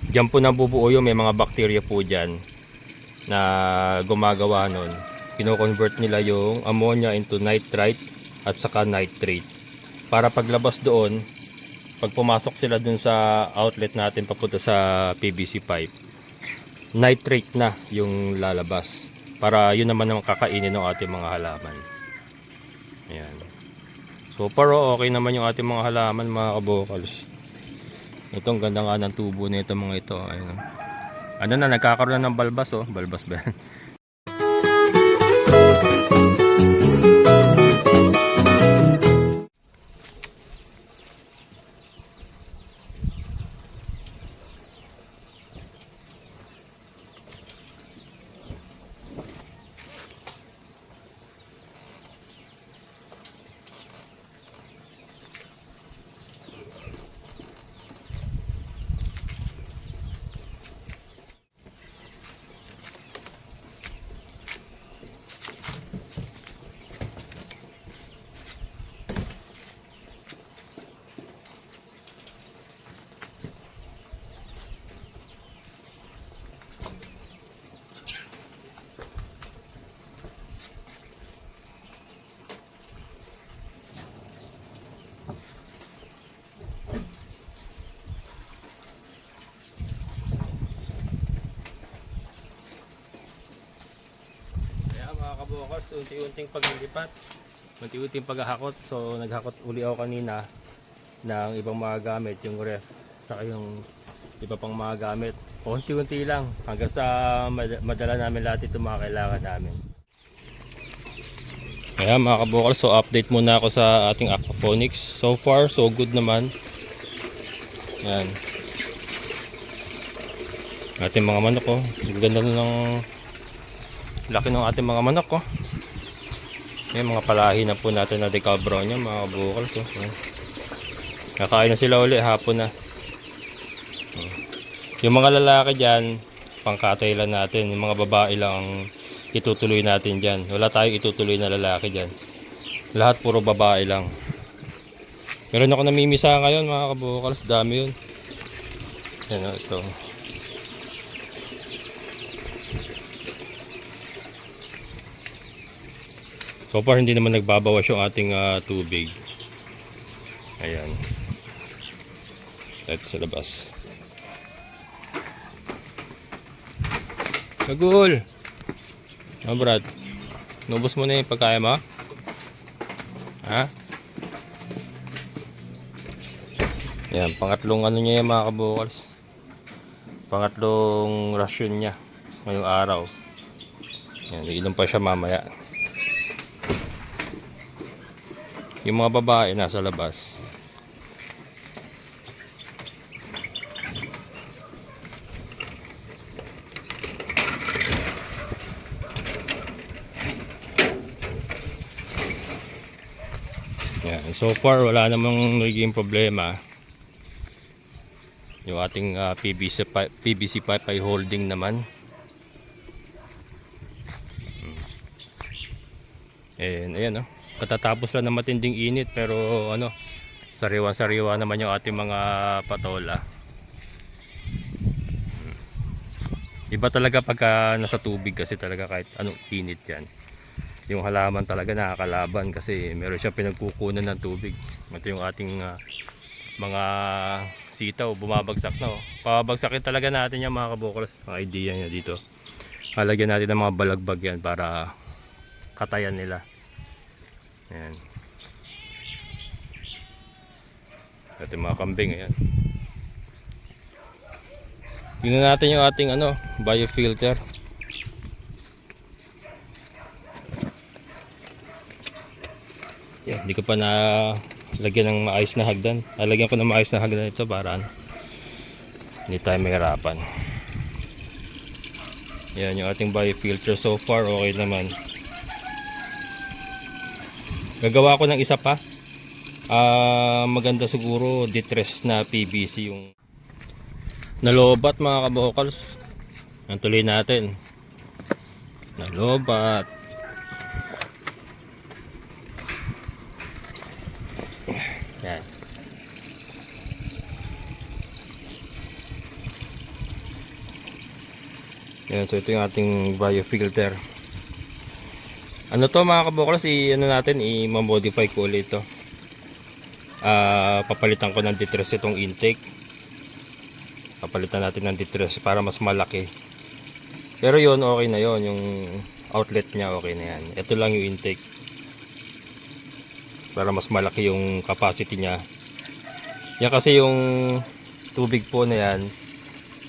Diyan po nabubuo yung may mga bacteria po dyan na gumagawa nun. Kino-convert nila yung ammonia into nitrite at saka nitrate. Para paglabas doon, pag pumasok sila dun sa outlet natin papunta sa PVC pipe, nitrate na yung lalabas. Para yun naman ang kakainin ng ating mga halaman. Ayan. So pero okay naman yung ating mga halaman, mga kabokals. Itong ganda nga ng tubo nito mga ito. Ayun. Ano na, nagkakaroon na ng balbas oh. Balbas ba yan? Mga kabokals, unti-unting paglilipat, unti-unting paghahakot. So naghakot uli ako kanina ng ibang mga gamit, yung ref saka yung iba pang mga gamit. Unti-unti lang hanggang sa madala namin lahat itong mga kailangan namin. Kaya mga kabokals, so update muna ako sa ating aquaponics. So far so good naman. Yan, ating mga manok oh, ganda na ng laki ng ating mga manok oh. Yung mga palahi na po natin na decal brown yan mga kabukals oh. Kakain na sila uli hapon na. Yung mga lalaki dyan pangkatay lang natin, yung mga babae lang ang itutuloy natin dyan. Wala tayong itutuloy na lalaki dyan, lahat puro babae lang. Meron ako namimisa ngayon mga kabukals, dami yun. Yan oh, ito. So far hindi naman nagbabawas yung ating tubig. Ayan. Let's sa labas. Kagul. Oh Brad, nubos mo na yung pagkain mo? Ha? Ayan, pangatlong ano niya yung mga kabukals. Pangatlong ration niya ngayong araw. Ayan, iinom pa siya mamaya. Yung mga babae nasa labas. Yan. So far wala namang naging problema. Yung ating PVC pipe ay holding naman. And ayan oh. Katatapos lang ng matinding init pero ano, sariwa-sariwa naman yung ating mga patola. Iba talaga pagka nasa tubig kasi talaga kahit anong init yan. Yung halaman talaga nakakalaban kasi meron siyang pinagkukunan ng tubig. Ito yung ating mga sitaw bumabagsak na oh. Pabagsakin talaga natin yung mga kabukals. Ang idea niya dito, halagyan natin ng mga balagbag yan para katayan nila. Ayan. Ito yung mga kambing, ayan. Tingnan natin yung ating ano, biofilter. Yan, hindi ko pa na lagyan ng maayos na hagdan. Lagyan ko ng maayos na hagdan ito para hindi tayo mahirapan. Yan yung ating biofilter. So far okay naman. Gagawa ko ng isa pa. Maganda siguro distress na PVC yung nalobat mga kabokals. Ang tuloy natin. Nalobat. Yan. Yan, so ito yung ating biofilter. Ano to mga kabukals, ano natin, i-modify ko ulit ito. Papalitan ko ng detress itong intake. Papalitan natin ng detress para mas malaki. Pero yun, okay na yun. Yung outlet niya, okay na yan. Ito lang yung intake. Para mas malaki yung capacity niya. Yan kasi yung tubig po na yan.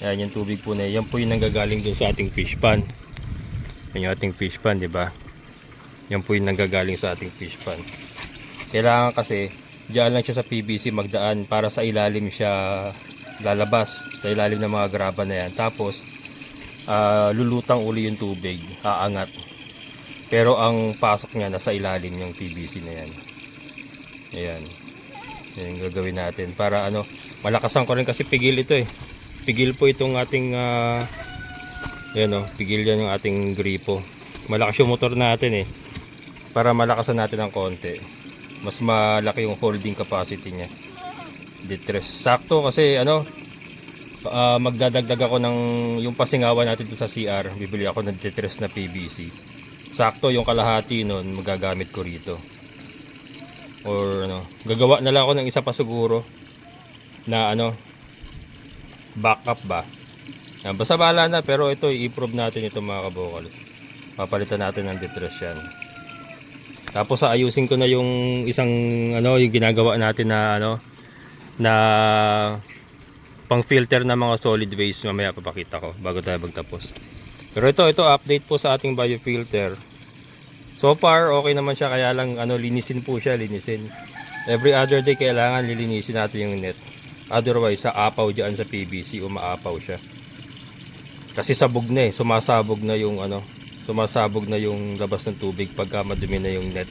Yan, yung tubig po na yan. Yan po yung nanggagaling dun sa ating fish pan. Yan yung ating fish pan, di ba? Yan po yung nanggagaling sa ating fish pan. Kailangan kasi diyan lang siya sa PVC magdaan para sa ilalim siya lalabas, sa ilalim ng mga graba na yan. Tapos lulutang uli yung tubig, aangat. Pero ang pasok niya nasa ilalim yung PVC na yan. Ayan. Yan yung gagawin natin para ano, malakasan ko rin kasi pigil ito eh. Pigil po itong ating yan oh, pigil yan yung ating gripo. Malakas yung motor natin eh. Para malakasan natin ng konti, mas malaki yung holding capacity niya. Detress sakto kasi ano, magdadagdag ako ng yung pasingawan natin dito sa CR. Bibili ako ng detress na PVC. Sakto yung kalahati nun magagamit ko rito. Or ano, gagawa na lang ako ng isa pa siguro na ano, backup ba. Basta bahala na, pero ito i-improve natin ito mga kabukals. Papalitan natin ng detress yan. Tapos ayusin ko na yung isang ano, yung ginagawa natin na ano, na pang filter ng mga solid waste. Mamaya papakita ko bago tayo magtapos. Pero ito update po sa ating biofilter. So far okay naman siya, kaya lang ano, linisin po siya, linisin. Every other day kailangan lilinisin natin yung net. Otherwise sa apaw diyan sa PVC, umaapaw siya. Kasi sabog na eh, sumasabog na yung ano, sumasabog na yung labas ng tubig pagka madumi na yung net.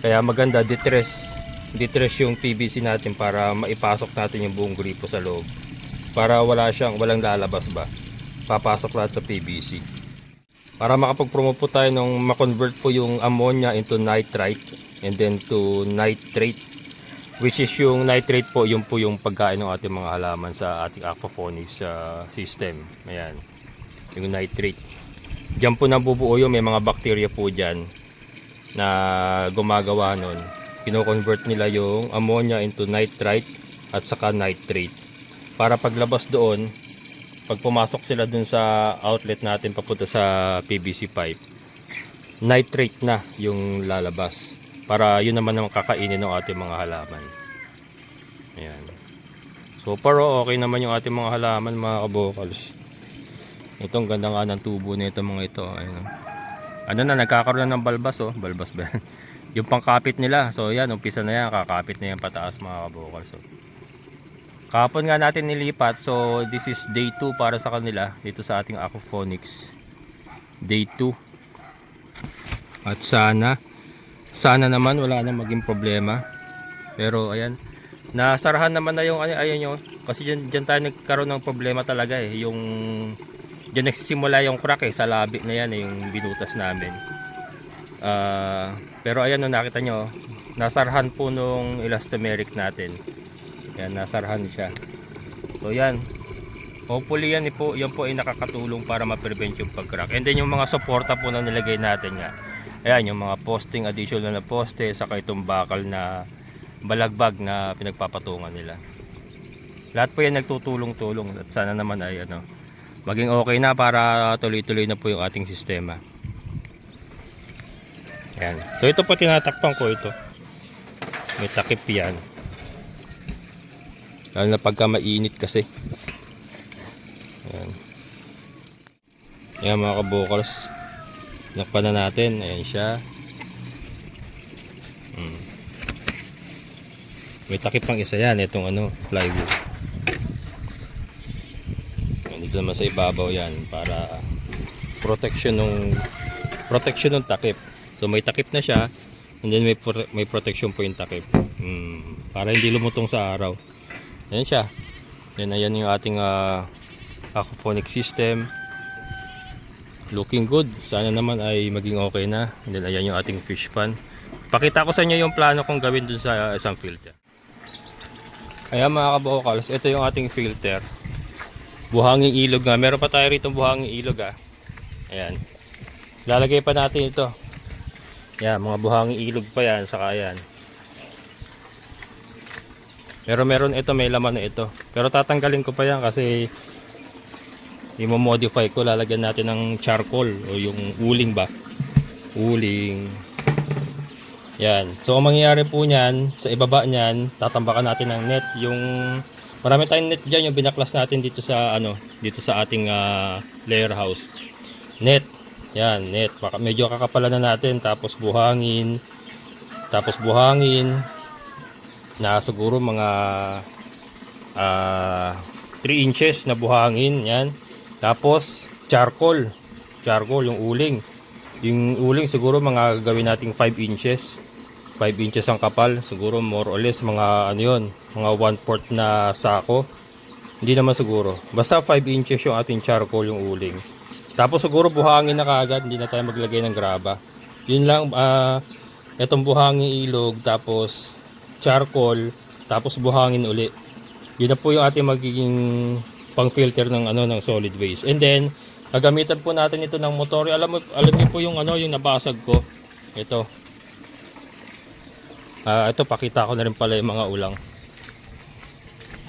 Kaya maganda detress yung PVC natin para maipasok natin yung buong gripo sa loob. Para walang lalabas ba. Papasok lahat sa PVC. Para makapag-promote po tayo nung ma-convert po yung ammonia into nitrite and then to nitrate. Which is yung nitrate po, yun po yung pagkain ng ating mga halaman sa ating aquaponics system. Ayan. Yung nitrate. Diyan po nabubuo yun, may mga bacteria po dyan na gumagawa nun. Kino-convert nila yung ammonia into nitrite at saka nitrate. Para paglabas doon, pag pumasok sila dun sa outlet natin papunta sa PVC pipe, nitrate na yung lalabas. Para yun naman ang kakainin ng ating mga halaman. Ayan. So pero okay naman yung ating mga halaman mga kabukals. Itong ganda nga ng tubo nito mga ito. Ayun. Ano na, nagkakaroon na ng balbas oh. Balbas ba yan? Yung pangkapit nila. So yan, umpisa na yan. Kakapit na yan pataas mga kabukal. So, kahapon nga natin nilipat. So this is day 2 para sa kanila. Dito sa ating aquaponics. Day 2. At sana naman wala na maging problema. Pero ayan. Nasarahan naman na yung ayan nyo. Kasi dyan tayo nagkaroon ng problema talaga eh. Yung diyan nagsisimula yung crack eh, sa labi na yan eh, yung binutas namin. Pero ayan no, nakita nyo, nasarhan po nung elastomeric natin. Yan, nasarhan siya. So yan, hopefully yan po ay nakakatulong para ma-prevent yung pag-crack. And then yung mga suporta po na nilagay natin nga. Ayan, yung mga posting, additional na poste, saka itong bakal na balagbag na pinagpapatungan nila. Lahat po yan nagtutulong-tulong at sana naman ay ano, maging okay na para tuloy-tuloy na po yung ating sistema. Yan. So ito po tinatakpan ko ito. May takip yan. Lalo na pagka mainit kasi. Yan. Yan mga kabukals. Nakpan na natin. Ayan siya. May takip pang isa yan. Itong ano, plywood. Dito naman sa ibabaw yan para protection ng takip. So may takip na siya and then may protection po yung takip. Para hindi lumutong sa araw. Ayan siya. Ayan yung ating aquaponic system. Looking good. Sana naman ay maging okay na. And then ayan yung ating fish pan. Pakita ko sa inyo yung plano kong gawin dun sa isang filter. Ayan mga kabukals, ito yung ating filter. Buhanging ilog nga. Meron pa tayo rito buhanging ilog ah. Ayan. Lalagay pa natin ito. Yan, mga buhanging ilog pa yan. Saka yan. Pero meron ito, may laman na ito. Pero tatanggalin ko pa yan kasi i-modify ko. Lalagyan natin ng charcoal o yung uling ba. Uling. Yan. So ang mangyayari po niyan, sa ibaba niyan, tatambakan natin ng net. Yung marami tayong net diyan, yung binaklas natin dito sa dito sa ating layer house. Net. Yan, net. Medyo kakapalan na natin, tapos buhangin. Na siguro mga 3 inches na buhangin. Yan. Tapos charcoal yung uling. Yung uling siguro mga gawin nating 5 inches. 5 inches ang kapal, siguro more or less mga mga 1/4 na sako. Hindi naman siguro. Basta 5 inches yung ating charcoal, yung uling. Tapos siguro buhangin na kaagad, hindi na tayo maglagay ng graba. Yun lang, itong buhangin ilog, tapos charcoal, tapos buhangin uli. Yun na po yung ating magiging pang-filter ng ng solid waste. And then gagamitan po natin ito ng motor. Alam niyo po yung yung nabasag ko. Ito. Ito pakita ko na rin pala yung mga ulang.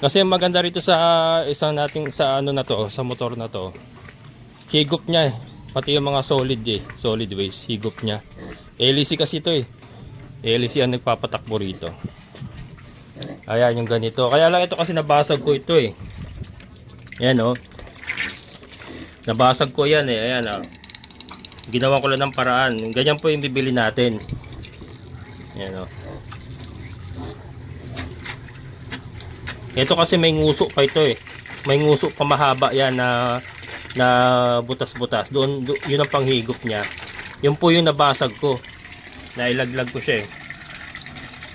Kasi maganda rito sa isang nating sa na to, sa motor na to. Higop niya pati yung mga solid waste, higop niya. LEC kasi ito LEC ang nagpapatakbo rito. Ayan yung ganito. Kaya lang ito kasi nabasag ko ito Ayan nabasag ko yan Ayan ginawa ko lang ng paraan. Ganyan po yung bibili natin. Ayan Ito kasi may nguso pa ito May nguso pa mahaba yan na butas-butas. Yun ang panghigop niya. Yun po yung nabasag ko. Nailaglag ko siya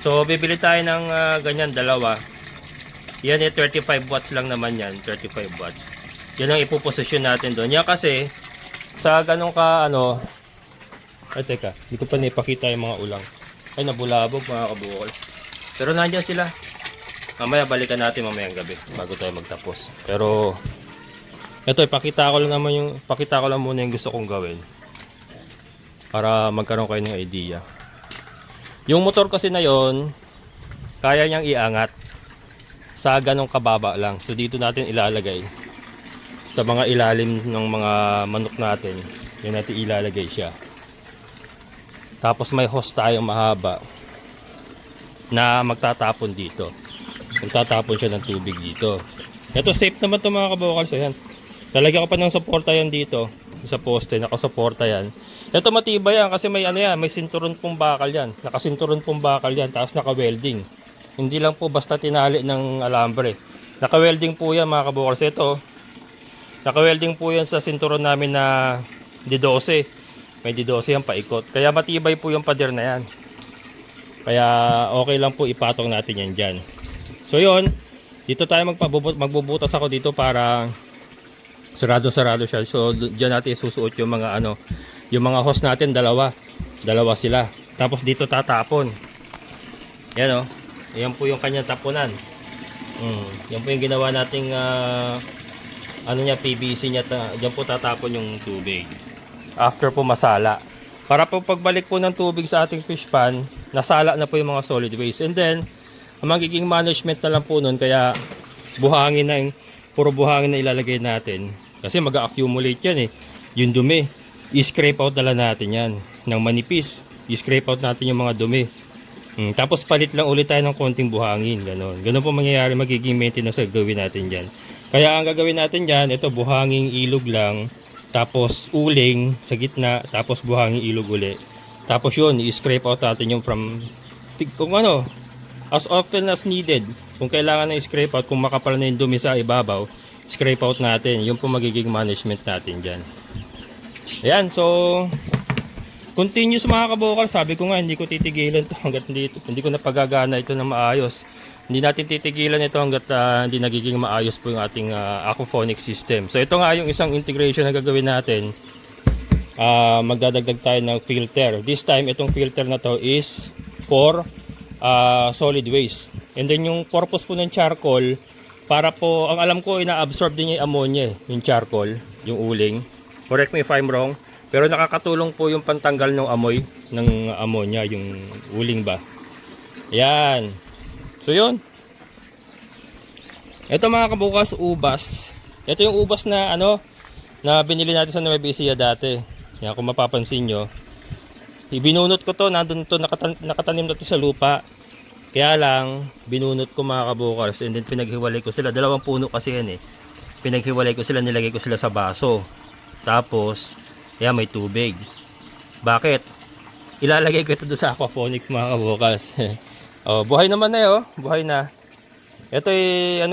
So bibili tayo ng ganyan, dalawa. Yan 35 watts lang naman yan. 35 watts. Yan ang ipoposisyon natin doon. Yan kasi sa ganun ka ay teka, hindi ko pa naipakita yung mga ulang. Ay nabulabog mga kabukol. Pero nandiyan sila. Mamaya balikan natin mamayang gabi bago tayo magtapos. Pero ito pakita ko lang muna yung gusto kong gawin para magkaroon kayo ng idea. Yung motor kasi na yon, kaya niyang iangat sa ganong kababa lang. So dito natin ilalagay sa mga ilalim ng mga manok natin. Yan natin ilalagay siya. Tapos may hose tayong mahaba na magtatapon dito. Magtatapon siya ng tubig dito. Ito safe naman ito mga kabukals. Ayan. Lalagyan ko pa ng suporta yan dito. Sa poste, nakasuporta yan. Ito matibay yan kasi may may sinturon pong bakal yan. Nakasinturon pong bakal yan. Tapos naka-welding. Hindi lang po basta tinali ng alambre. Naka-welding po yan mga kabukals. Ito, naka-welding po yan sa sinturon namin na D12. May D12 yan paikot. Kaya matibay po yung pader na yan. Kaya okay lang po ipatong natin yan dyan. So yun, dito tayo magbubutas ako dito para sarado-sarado siya. So diyan natin isusuot yung mga yung mga hose natin, dalawa sila. Tapos dito tatapon. Yan Yan po yung kanyang tapunan. Yan po yung ginawa nating PVC niya. Diyan po tatapon yung tubig. After po masala. Para po pagbalik po ng tubig sa ating fish pan, nasala na po yung mga solid waste. And then ang magiging management na lang po nun, kaya buhangin na puro buhangin na ilalagay natin. Kasi mag-accumulate yan yung dumi. I-scrape out na lang natin yan ng manipis. I-scrape out natin yung mga dumi. Tapos palit lang ulit tayo ng konting buhangin. Ganon po mangyayari, magiging maintenance na gawin natin dyan. Kaya ang gagawin natin dyan, ito buhanging ilog lang. Tapos uling sa gitna. Tapos buhanging ilog uli. Tapos yun, i-scrape out natin yung from kung as often as needed. Kung kailangan na i-scrape out, kung makapal na yung dumi sa ibabaw, scrape out natin. Yung po magiging management natin dyan. Ayan, so continuous mga kabukal. Sabi ko nga, hindi ko titigilan to hanggat hindi ko napagagana ito na maayos. Hindi natin titigilan ito hanggat hindi nagiging maayos po yung ating aquaphonic system. So ito nga yung isang integration na gagawin natin. Magdadagdag tayo ng filter. This time, itong filter na to is for solid waste. And then yung purpose po ng charcoal, para po, ang alam ko, ina-absorb din niya yung ammonia, yung charcoal, yung uling. Correct me if I'm wrong. Pero nakakatulong po yung pantanggal ng amoy ng ammonia, yung uling ba. Yan. So yun. Ito mga kabukas, ubas. Ito yung ubas na na binili natin sa Nueva Ecija dati. Yan, kung mapapansin nyo. Ibinunot ko to, nandun to, nakatanim na to sa lupa. Kaya lang, binunot ko mga kabukals, and then pinaghiwalay ko sila. Dalawang puno kasi yan eh. Pinaghiwalay ko sila, nilagay ko sila sa baso. Tapos, yan, may tubig. Bakit? Ilalagay ko ito doon sa aquaponics mga kabukals. Oh, buhay naman na yun, buhay na. Ito ay, 4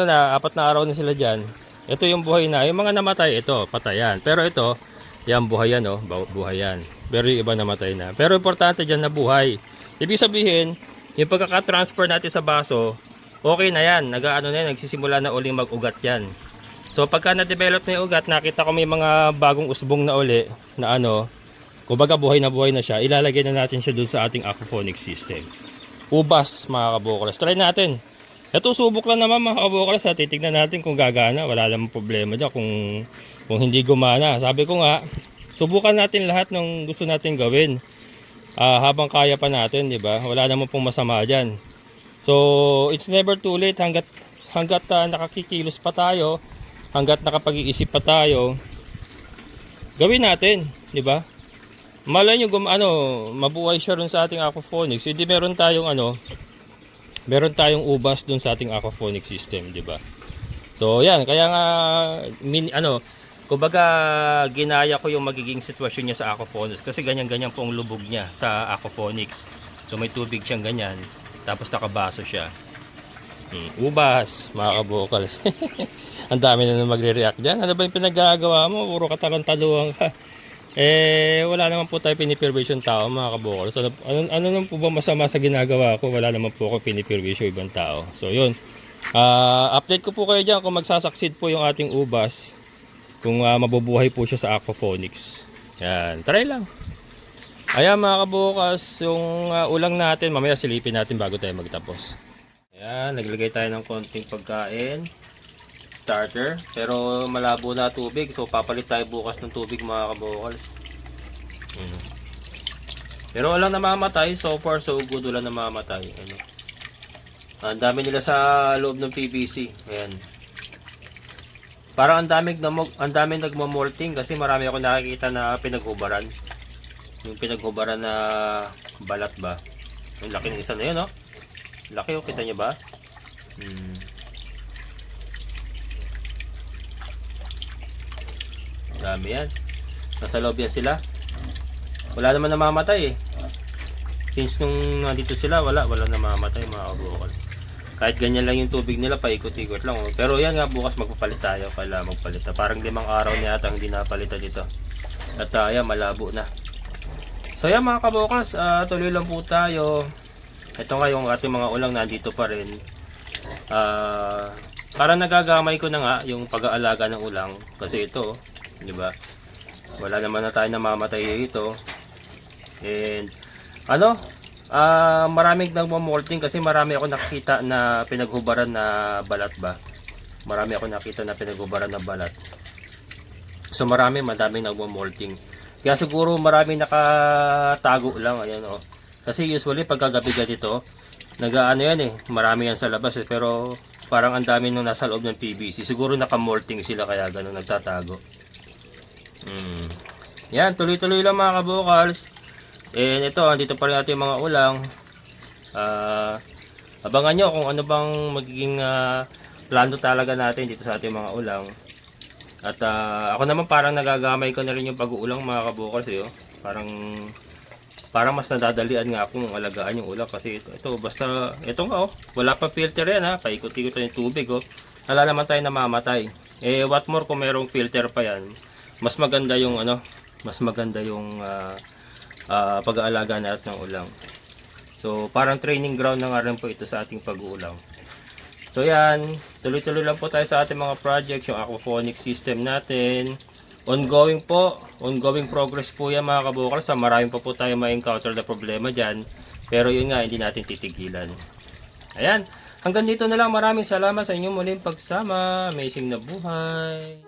na araw na sila dyan. Ito yung buhay na. Yung mga namatay, ito, patayan. Pero ito, yan, buhay yan, buhay yan. Pero yung iba namatay na. Pero importante dyan na buhay. Ibig sabihin, yung pagkaka-transfer natin sa baso, okay na yan. Nagsisimula na uling mag-ugat yan. So pagka na-develop na yung ugat, nakita ko may mga bagong usbong na uli na kumbaga buhay na siya, ilalagay na natin siya doon sa ating aquaponic system. Ubas mga kabukals. Try natin. Ito subok lang naman mga kabukals. Titignan natin kung gagana. Wala namang problema dyan kung hindi gumana. Sabi ko nga, subukan natin lahat ng gusto natin gawin. Habang kaya pa natin, di ba? Wala naman pong masama diyan. So, it's never too late hangga't nakakikilos pa tayo, hangga't nakapag-iisip pa tayo. Gawin natin, di ba? Malay nyo mabuhay siya rin sa ating aquaponics. Hindi meron tayong ubas dun sa ating aquaponic system, di ba? So, yan, kaya nga kumbaga ginaya ko yung magiging sitwasyon niya sa aquaponics kasi ganyan-ganyan po ang lubog niya sa aquaponics. So may tubig siyang ganyan, tapos nakabaso siya. Ubas, mga kabukals. Ang dami na magre-react dyan. Ano ba yung pinagagawa mo? Puro katarantaduhan ka. Wala naman po tayo pinipirvisyon tao mga kabukals. Ano naman po ba masama sa ginagawa ko? Wala naman po ako pinipirvisyon ibang tao. So yun, update ko po kayo dyan kung magsasucceed po yung ating ubas. Kung mabubuhay po siya sa aquaponics. Yan, try lang. Ayan mga kabukas, yung ulang natin, mamaya silipin natin bago tayo magtapos. Ayan, naglagay tayo ng konting pagkain. Starter, pero malabo na tubig. So papalit tayo bukas ng tubig mga kabukals. Pero walang namamatay, so far so good, walang namamatay. Ang dami nila sa loob ng PVC. Ayan. Parang ang daming nagmo-molting kasi marami ako nakikita na pinaghubaran. Yung pinaghubaran na balat ba. Yung laki ng isa na yun, Laki, kita niyo ba? Dami yan. Nasa loob yan sila. Wala naman namamatay eh. Since nung nandito sila, wala namamatay mga kabukal. Kahit ganyan lang yung tubig nila, paikot-ikot lang. Pero yan nga, bukas magpapalit tayo. Kailangan magpalit. Parang 5 araw na yata hindi napalitan dito. At yan, malabo na. So yan mga kabukas, tuloy lang po tayo. Ito nga yung ating mga ulang nandito pa rin. Parang nagagamay ko na nga yung pag-aalaga ng ulang. Kasi ito, di ba? Wala naman na tayo namamatay dito. And maraming nagmo-molting kasi marami ako nakita na pinaghubaran na balat ba. Marami ako nakita na pinaghubaran na balat. So madaming nagmo-molting. Kaya siguro maraming nakatago lang, ayan Kasi usually pagkagabi ganito, yan marami yan sa labas pero parang ang dami nung nasa loob ng PVC. Siguro naka-molting sila kaya ganun nagtatago. Yan, tuloy-tuloy lang mga kabukals. And ito, dito pa rin natin yung mga ulang. Abangan nyo kung ano bang magiging plano talaga natin dito sa ating mga ulang. At ako naman parang nagagamay ko na rin yung pag-uulang mga kabukals. Parang mas nadadalian nga akong alagaan yung ulang. Kasi ito basta, ito nga wala pa filter yan paikot-ikot na yung tubig Wala naman tayo namamatay. What more kung merong filter pa yan. Mas maganda yung pag-aalaga natin ng ulang. So parang training ground na nga rin po ito sa ating pag-uulang. So yan, tuloy-tuloy lang po tayo sa ating mga projects, yung aquaponic system natin. Ongoing progress po yan mga kabukal. Sa maraming pa po tayo ma-encounter na problema dyan. Pero yun nga, hindi natin titigilan. Ayan, Hanggang dito na lang. Maraming salamat sa inyong muling pagsama. Amazing na buhay.